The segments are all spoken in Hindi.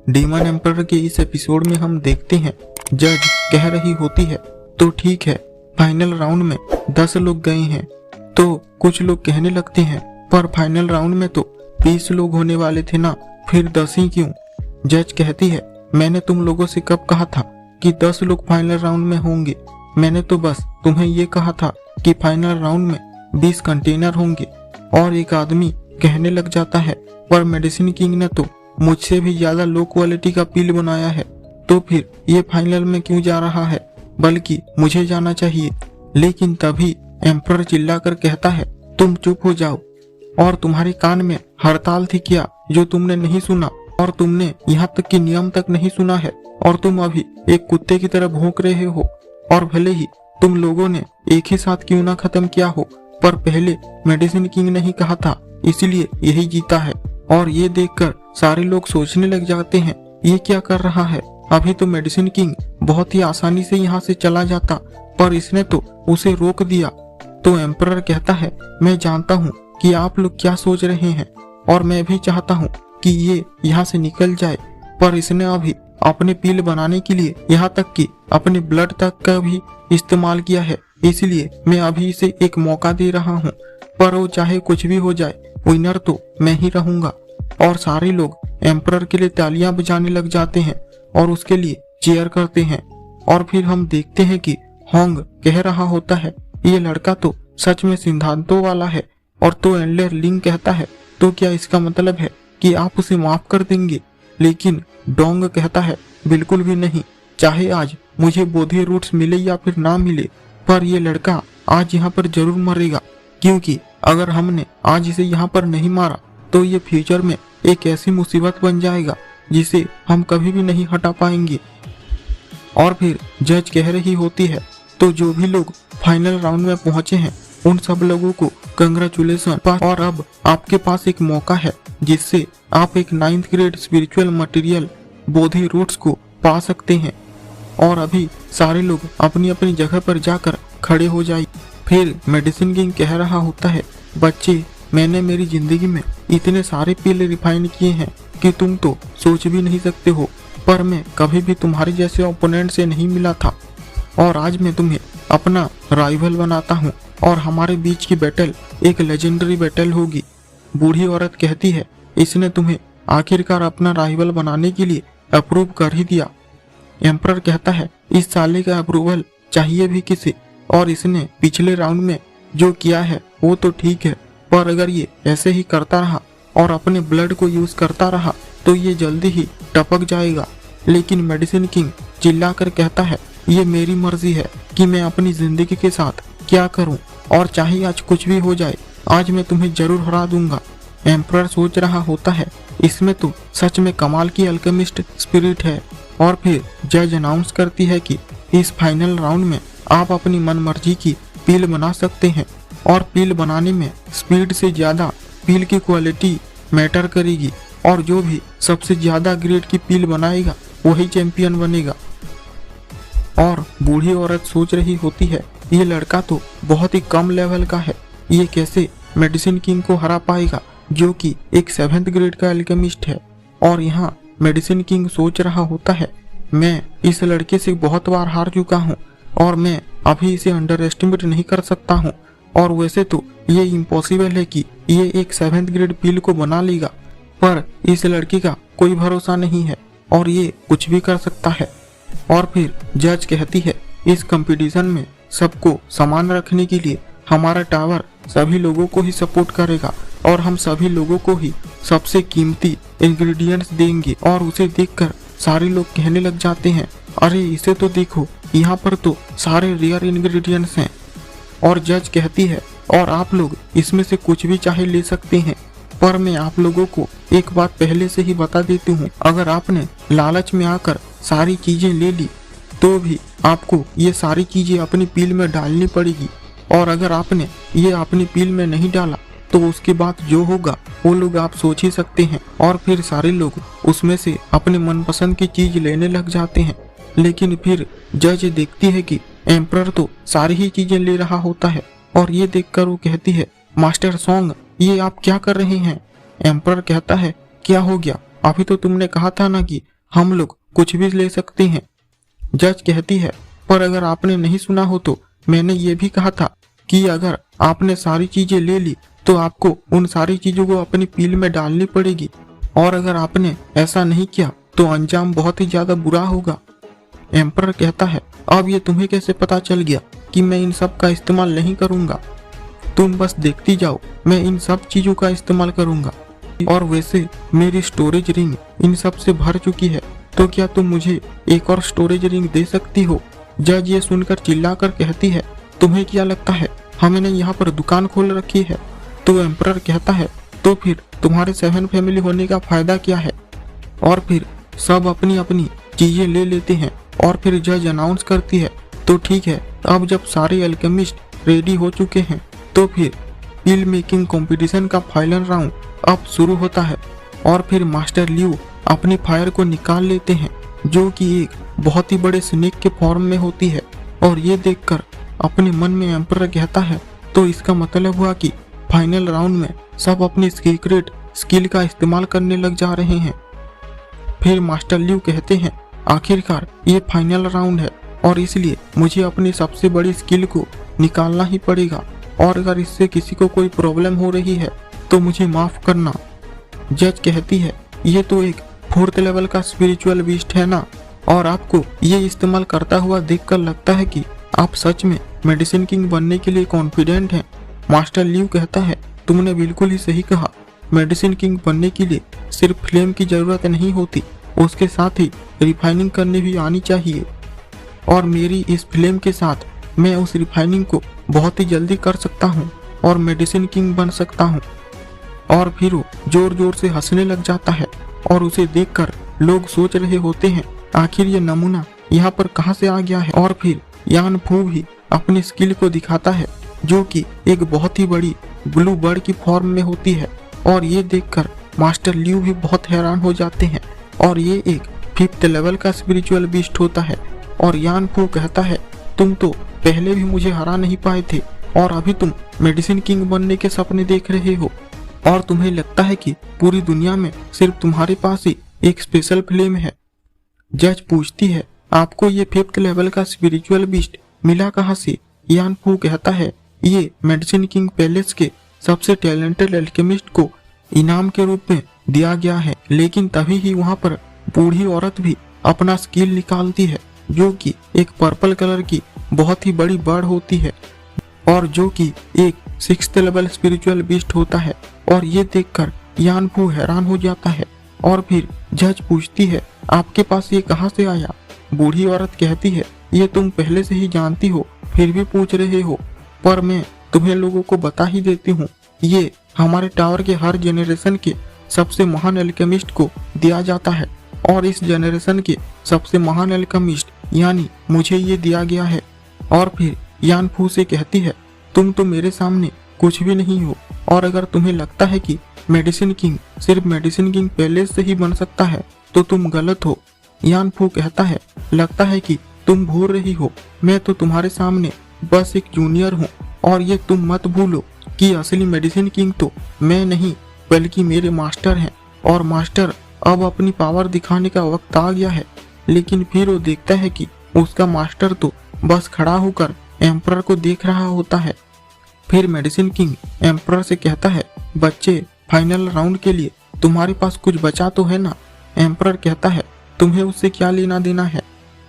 डीमन एम्परर के इस एपिसोड में हम देखते हैं जज कह रही होती है तो ठीक है, फाइनल राउंड में 10 लोग गए हैं। तो कुछ लोग कहने लगते हैं पर फाइनल राउंड में तो 20 लोग होने वाले थे ना, फिर 10 ही क्यों? जज कहती है मैंने तुम लोगों से कब कहा था कि 10 लोग फाइनल राउंड में होंगे? मैंने तो बस तुम्हें ये कहा था कि फाइनल राउंड में 20 कंटेनर होंगे। और एक आदमी कहने लग जाता है पर मेडिसिन किंग ने तो मुझसे भी ज्यादा लो क्वालिटी का पिल बनाया है, तो फिर ये फाइनल में क्यों जा रहा है, बल्कि मुझे जाना चाहिए। लेकिन तभी एम्परर चिल्लाकर कहता है तुम चुप हो जाओ, और तुम्हारे कान में हड़ताल थी क्या जो तुमने नहीं सुना? और तुमने यहाँ तक कि नियम तक नहीं सुना है, और तुम अभी एक कुत्ते की तरह भौंक रहे हो। और भले ही तुम लोगों ने एक ही साथ क्यों ना खत्म किया हो, पर पहले मेडिसिन किंग ने ही कहा था, इसलिए यही जीता है। और ये देखकर सारे लोग सोचने लग जाते हैं ये क्या कर रहा है, अभी तो मेडिसिन किंग बहुत ही आसानी से यहाँ से चला जाता, पर इसने तो उसे रोक दिया। तो एम्परर कहता है मैं जानता हूँ कि आप लोग क्या सोच रहे हैं, और मैं भी चाहता हूँ कि ये यहाँ से निकल जाए, पर इसने अभी अपने पिल बनाने के लिए यहाँ तक कि अपने ब्लड तक का भी इस्तेमाल किया है, इसलिए मैं अभी इसे एक मौका दे रहा हूँ। पर वो चाहे कुछ भी हो जाए, विनर तो मैं ही रहूंगा। और सारे लोग एम्परर के लिए तालियां बजाने लग जाते हैं और उसके लिए चीयर करते हैं। और फिर हम देखते हैं कि होंग कह रहा होता है ये लड़का तो सच में सिद्धांतों वाला है। और तो एंडलर लिंग कहता है तो क्या इसका मतलब है कि आप उसे माफ कर देंगे? लेकिन डोंग कहता है बिल्कुल भी नहीं, चाहे आज मुझे बोधी रूट्स मिले या फिर ना मिले, पर ये लड़का आज यहाँ पर जरूर मरेगा, क्योंकि अगर हमने आज इसे यहाँ पर नहीं मारा तो ये फ्यूचर में एक ऐसी मुसीबत बन जाएगा जिसे हम कभी भी नहीं हटा पाएंगे। और फिर जज कह रही होती है तो जो भी लोग फाइनल राउंड में पहुंचे हैं उन सब लोगों को कंग्रेचुलेशन, और अब आपके पास एक मौका है जिससे आप एक 9th ग्रेड स्पिरिचुअल मटेरियल बोधि रूट्स को पा सकते हैं। और अभी सारे लोग अपनी अपनी जगह पर जाकर खड़े हो जाए। फिर मेडिसिन किंग कह रहा होता है बच्चे, मैंने मेरी जिंदगी में इतने सारे पिल रिफाइन किए हैं कि तुम तो सोच भी नहीं सकते हो, पर मैं कभी भी तुम्हारे जैसे ओपोनेंट से नहीं मिला था, और आज मैं तुम्हें अपना राइवल बनाता हूँ और हमारे बीच की बैटल एक लेजेंडरी बैटल होगी। बूढ़ी औरत कहती है इसने तुम्हें आखिरकार अपना राइवल बनाने के लिए अप्रूव कर ही दिया। एम्परर कहता है इस साले का अप्रूवल चाहिए भी किसे, और इसने पिछले राउंड में जो किया है वो तो ठीक है, पर अगर ये ऐसे ही करता रहा और अपने ब्लड को यूज करता रहा तो ये जल्दी ही टपक जाएगा। लेकिन मेडिसिन किंग चिल्लाकर कहता है ये मेरी मर्जी है कि मैं अपनी जिंदगी के साथ क्या करूं, और चाहे आज कुछ भी हो जाए, आज मैं तुम्हें जरूर हरा दूंगा। एम्परर सोच रहा होता है इसमें तो सच में कमाल की अल्केमिस्ट स्पिरिट है। और फिर जज अनाउंस करती है कि इस फाइनल राउंड में आप अपनी मन मर्जी की पिल बना सकते हैं, और पिल बनाने में स्पीड से ज्यादा पिल की क्वालिटी मैटर करेगी, और जो भी सबसे ज्यादा ग्रेड की पिल बनाएगा वही चैंपियन बनेगा। और बूढ़ी औरत सोच रही होती है ये लड़का तो बहुत ही कम लेवल का है, ये कैसे मेडिसिन किंग को हरा पाएगा जो कि एक 7th ग्रेड का एल्केमिस्ट है। और यहाँ मेडिसिन किंग सोच रहा होता है मैं इस लड़के से बहुत बार हार चुका हूँ और मैं अभी इसे अंडर एस्टिमेट नहीं कर सकता हूँ, और वैसे तो ये इम्पॉसिबल है कि ये एक 7th ग्रेड पिल को बना लेगा, पर इस लड़के का कोई भरोसा नहीं है और ये कुछ भी कर सकता है। और फिर जज कहती है इस कंपटीशन में सबको समान रखने के लिए हमारा टावर सभी लोगों को ही सपोर्ट करेगा, और हम सभी लोगों को ही सबसे कीमती इंग्रेडिएंट्स देंगे। और उसे देखकर सारे लोग कहने लग जाते हैं अरे इसे तो देखो, यहाँ पर तो सारे रेयर इंग्रेडिएंट्स हैं। और जज कहती है और आप लोग इसमें से कुछ भी चाहे ले सकते हैं, पर मैं आप लोगों को एक बात पहले से ही बता देती हूँ, अगर आपने लालच में आकर सारी चीजें ले ली तो भी आपको ये सारी चीजें अपनी पिल में डालनी पड़ेगी, और अगर आपने ये अपनी पिल में नहीं डाला तो उसके बाद जो होगा वो लोग आप सोच ही सकते हैं। और फिर सारे लोग उसमें से अपने मनपसंद की चीज लेने लग जाते हैं। लेकिन फिर जज देखती है कि एम्परर तो सारी ही चीजें ले रहा होता है, और ये देखकर वो कहती है मास्टर सोंग ये आप क्या कर रहे हैं? एम्परर कहता है क्या हो गया, अभी तो तुमने कहा था ना कि हम लोग कुछ भी ले सकते हैं। जज कहती है, पर अगर आपने नहीं सुना हो तो मैंने ये भी कहा था कि अगर आपने सारी चीजें ले ली तो आपको उन सारी चीजों को अपनी पील में डालनी पड़ेगी, और अगर आपने ऐसा नहीं किया तो अंजाम बहुत ही ज्यादा बुरा होगा। एम्परर कहता है, अब ये तुम्हें कैसे पता चल गया कि मैं इन सब का इस्तेमाल नहीं करूंगा? तुम बस देखती जाओ, मैं इन सब चीजों का इस्तेमाल करूंगा। और वैसे मेरी स्टोरेज रिंग इन सब से भर चुकी है, तो क्या तुम मुझे एक और स्टोरेज रिंग दे सकती हो? जज ये सुनकर चिल्लाकर कहती है, तुम्हें क्या लगता है हमने यहाँ पर दुकान खोल रखी है? तो एम्परर कहता है, तो फिर तुम्हारे 7 फैमिली होने का फायदा क्या है? और फिर सब अपनी अपनी चीजें ले लेते हैं और फिर जज अनाउंस करती है, तो ठीक है, अब जब सारे अल्केमिस्ट रेडी हो चुके हैं तो फिर पील मेकिंग कंपटीशन का फाइनल राउंड अब शुरू होता है। और फिर मास्टर लियू अपनी फायर को निकाल लेते हैं, जो कि एक बहुत ही बड़े स्नेक के फॉर्म में होती है। और ये देखकर अपने मन में एम्परर कहता है, तो इसका मतलब हुआ कि फाइनल राउंड में सब अपनी सीक्रेट स्किल का इस्तेमाल करने लग जा रहे हैं। फिर मास्टर लियू कहते हैं, आखिरकार ये फाइनल राउंड है और इसलिए मुझे अपनी सबसे बड़ी स्किल को निकालना ही पड़ेगा, और अगर इससे किसी को कोई प्रॉब्लम हो रही है तो मुझे माफ करना। जज कहती है, ये तो एक 4th लेवल का स्पिरिचुअल बीस्ट है ना, और आपको ये इस्तेमाल करता हुआ देखकर लगता है कि आप सच में मेडिसिन किंग बनने के लिए कॉन्फिडेंट हैं। मास्टर लियू कहता है, तुमने बिल्कुल ही सही कहा, मेडिसिन किंग बनने के लिए सिर्फ फ्लेम की जरूरत नहीं होती, उसके साथ ही रिफाइनिंग करनी भी आनी चाहिए, और मेरी इस फ्लेम के साथ मैं उस रिफाइनिंग को बहुत ही जल्दी कर सकता हूँ और मेडिसिन किंग बन सकता हूँ। और फिर वो जोर जोर से हंसने लग जाता है और उसे देखकर लोग सोच रहे होते हैं, आखिर ये नमूना यहाँ पर कहाँ से आ गया है। और फिर यान फू भी अपनी स्किल को दिखाता है, जो कि एक बहुत ही बड़ी ब्लू बर्ड की फॉर्म में होती है। और ये देखकर मास्टर लियू भी बहुत हैरान हो जाते हैं, और ये एक 5th लेवल का स्पिरिचुअल बीस्ट होता है। और यान फू कहता है, तुम तो पहले भी मुझे हरा नहीं पाए थे और अभी तुम मेडिसिन किंग बनने के सपने देख रहे हो, और तुम्हें लगता है कि पूरी दुनिया में सिर्फ तुम्हारे पास ही एक स्पेशल फ्लेम है। जज पूछती है, आपको ये 5th लेवल का स्पिरिचुअल बीस्ट मिला कहाँ से? यान फू कहता है, ये मेडिसिन किंग पैलेस के सबसे टैलेंटेड अल्केमिस्ट को इनाम के रूप में दिया गया है। लेकिन तभी ही वहाँ पर बूढ़ी औरत भी अपना स्किल निकालती है, जो कि एक पर्पल कलर की बहुत ही बड़ी बर्ड होती है, और जो कि एक 6th लेवल स्पिरिचुअल बीस्ट होता है। और ये देखकर यान फू हैरान हो जाता है, और फिर जज पूछती है, आपके पास ये कहाँ से आया? बूढ़ी औरत कहती है, ये तुम पहले से ही जानती हो, फिर भी पूछ रहे हो, पर मैं तुम्हें लोगों को बता ही देती हूँ, ये हमारे टावर के हर जेनरेशन के सबसे महान अल्केमिस्ट को दिया जाता है, और इस जेनरेशन के सबसे महान अल्केमिस्ट यानी मुझे ये दिया गया है। और फिर यान फू से कहती है, तुम तो मेरे सामने कुछ भी नहीं हो, और अगर तुम्हें लगता है कि मेडिसिन किंग सिर्फ मेडिसिन किंग पैलेस से ही बन सकता है तो तुम गलत हो। यान फू कहता है, लगता है कि तुम भूल रही हो, मैं तो तुम्हारे सामने बस एक जूनियर हूँ, और ये तुम मत भूलो कि असली मेडिसिन किंग तो मैं नहीं बल्कि मेरे मास्टर हैं, और मास्टर अब अपनी पावर दिखाने का वक्त आ गया है। लेकिन फिर वो देखता है कि उसका मास्टर तो बस खड़ा होकर एम्परर को देख रहा होता है। फिर मेडिसिन किंग एम्परर से कहता है, बच्चे, फाइनल राउंड के लिए तुम्हारे पास कुछ बचा तो है ना? एम्परर कहता है, तुम्हें उससे क्या लेना देना है?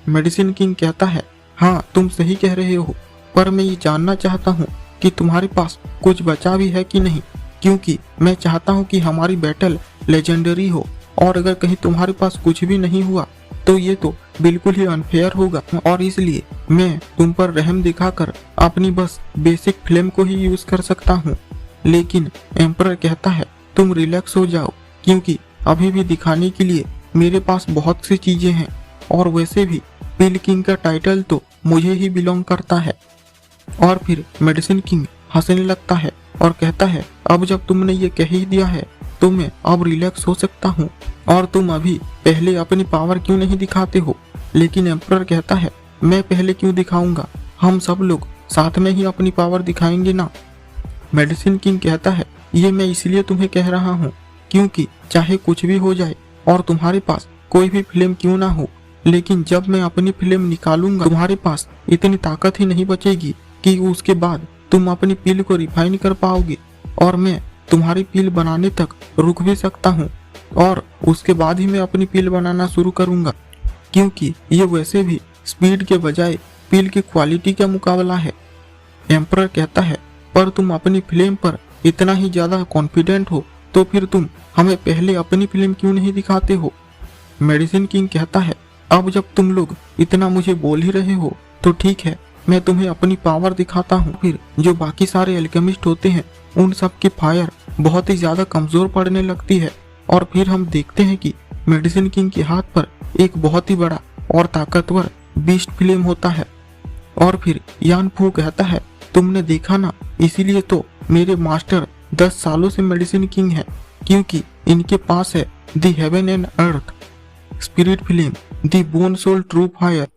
मेडिसिन किंग कहता है, हाँ तुम सही कह रहे हो, पर मैं ये जानना चाहता हूँ कि तुम्हारे पास कुछ बचा भी है कि नहीं, क्योंकि मैं चाहता हूँ कि हमारी बैटल लेजेंडरी हो, और अगर कहीं तुम्हारे पास कुछ भी नहीं हुआ तो ये तो बिल्कुल ही अनफेयर होगा, और इसलिए मैं तुम पर रहम दिखाकर अपनी बस बेसिक फ्लेम को ही यूज कर सकता हूँ। लेकिन एम्परर कहता है, तुम रिलैक्स हो जाओ, क्योंकि अभी भी दिखाने के लिए मेरे पास बहुत सी चीजें हैं, और वैसे भी पील किंग का टाइटल तो मुझे ही बिलोंग करता है। और फिर मेडिसिन किंग हंसने लगता है और कहता है, अब जब तुमने ये कह ही दिया है तो मैं अब रिलैक्स हो सकता हूँ, और तुम अभी पहले अपनी पावर क्यों नहीं दिखाते हो? लेकिन एम्परर कहता है, मैं पहले क्यों दिखाऊंगा, हम सब लोग साथ में ही अपनी पावर दिखाएंगे ना। मेडिसिन किंग कहता है, ये मैं इसलिए तुम्हें कह रहा हूँ क्योंकि चाहे कुछ भी हो जाए और तुम्हारे पास कोई भी फिल्म क्यों ना हो, लेकिन जब मैं अपनी फिल्म निकालूंगा तुम्हारे पास इतनी ताकत ही नहीं बचेगी कि उसके बाद तुम अपनी पील को रिफाइन कर पाओगे, और मैं तुम्हारी पील बनाने तक रुक भी सकता हूँ और उसके बाद ही मैं अपनी पील बनाना शुरू करूंगा, क्योंकि ये वैसे भी स्पीड के बजाय पील की क्वालिटी का मुकाबला है। एम्परर कहता है, पर तुम अपनी फिल्म पर इतना ही ज्यादा कॉन्फिडेंट हो तो फिर तुम हमें पहले अपनी फिल्म क्यों नहीं दिखाते हो। मेडिसिन किंग कहता है, अब जब तुम लोग इतना मुझे बोल ही रहे हो तो ठीक है, मैं तुम्हें अपनी पावर दिखाता हूँ। फिर जो बाकी सारे एल्केमिस्ट होते हैं उन सब की फायर बहुत ही ज्यादा कमजोर पड़ने लगती है, और फिर हम देखते हैं कि मेडिसिन किंग के हाथ पर एक बहुत ही बड़ा और ताकतवर बीस्ट फिल्म होता है। और फिर यान फू कहता है, तुमने देखा ना, इसीलिए तो मेरे मास्टर 10 सालों से मेडिसिन किंग है, क्योंकि इनके पास है the heaven and earth spirit film, the bone soul true fire.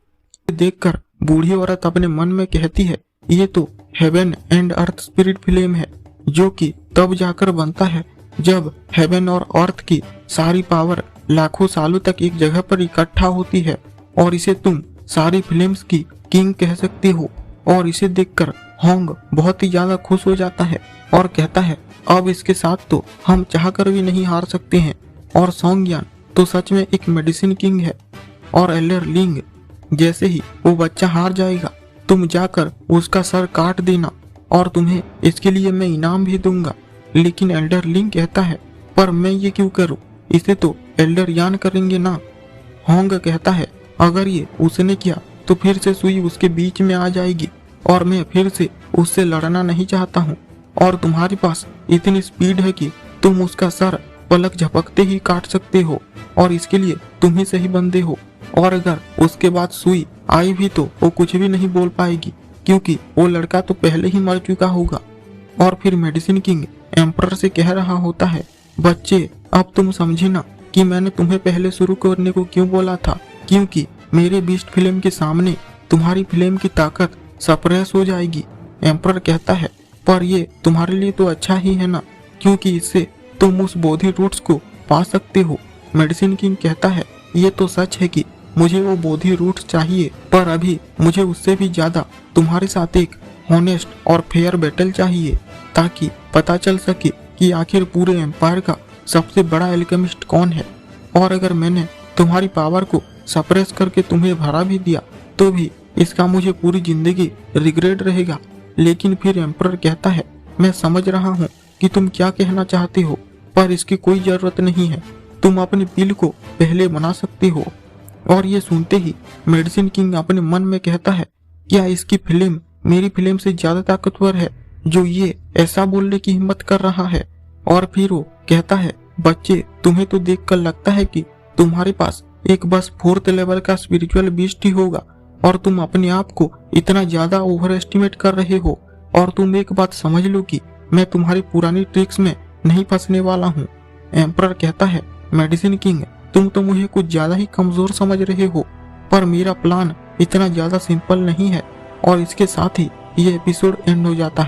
देखकर बूढ़ी औरत अपने मन में कहती है, ये तो haven and earth spirit film है, जो कि तब जाकर बनता है जब हेवन और अर्थ की सारी पावर लाखों सालों तक एक जगह पर इकट्ठा होती है, और इसे तुम सारी फिल्म्स की किंग कह सकते हो। और इसे देखकर होंग बहुत ही ज्यादा खुश हो जाता है और कहता है, अब इसके साथ तो हम चाहकर भी नहीं हार सकते हैं। और सोंगयान तो सच में एक मेडिसिन किंग है। और एल्डर लिंग, जैसे ही वो बच्चा हार जाएगा तुम जाकर उसका सर काट देना, और तुम्हें इसके लिए मैं इनाम भी दूंगा। लेकिन एल्डर लिंग कहता है, पर मैं ये क्यों करूं, इसे तो एल्डर यान करेंगे ना। होंग कहता है, अगर ये उसने किया तो फिर से सुई उसके बीच में आ जाएगी, और मैं फिर से उससे लड़ना नहीं चाहता हूँ। और तुम्हारे पास इतनी स्पीड है कि तुम उसका सर पलक झपकते ही काट सकते हो, और इसके लिए तुम ही सही बंदे हो। और अगर उसके बाद सुई आई भी तो वो कुछ भी नहीं बोल पाएगी, क्योंकि वो लड़का तो पहले ही मर चुका होगा। और फिर मेडिसिन किंग एम्परर से कह रहा होता है, बच्चे अब तुम समझे ना कि मैंने तुम्हें पहले शुरू करने को क्यों बोला था, क्योंकि मेरे बीस्ट फिल्म के सामने तुम्हारी फिल्म की ताकत सप्रेस हो जाएगी। एम्परर कहता है, पर ये तुम्हारे लिए तो अच्छा ही है ना, क्योंकि इससे तुम उस बोधि रूट्स को पा सकते हो। मेडिसिन किंग कहता है, ये तो सच है कि मुझे वो बोधि रूट्स चाहिए, पर अभी मुझे उससे भी ज्यादा तुम्हारे साथ एक हॉनेस्ट और फेयर बैटल चाहिए, ताकि पता चल सके कि आखिर पूरे एम्पायर का सबसे बड़ा एल्केमिस्ट कौन है। और अगर मैंने तुम्हारी पावर को सप्रेस करके तुम्हें भरा भी दिया तो भी इसका मुझे पूरी जिंदगी रिग्रेट रहेगा। लेकिन फिर एम्परर कहता है, मैं समझ रहा हूँ कि तुम क्या कहना चाहते हो, पर इसकी कोई जरूरत नहीं है, तुम अपनी पील को पहले बना सकते हो। और ये सुनते ही मेडिसिन किंग अपने मन में कहता है, क्या इसकी फिल्म मेरी फिल्म से ज्यादा ताकतवर है, जो ये ऐसा बोलने की हिम्मत कर रहा है। और फिर वो कहता है, बच्चे तुम्हें तो देखकर लगता है कि तुम्हारे पास एक बस 4th लेवल का स्पिरिचुअल बीस्ट ही होगा, और तुम अपने आप को इतना ज्यादा ओवर एस्टिमेट कर रहे हो। और तुम एक बात समझ लो कि मैं तुम्हारी पुरानी ट्रिक्स में नहीं फंसने वाला हूँ। एम्परर कहता है, मेडिसिन किंग तुम तो मुझे कुछ ज्यादा ही कमजोर समझ रहे हो, पर मेरा प्लान इतना ज्यादा सिंपल नहीं है। और इसके साथ ही ये एपिसोड एंड हो जाता है।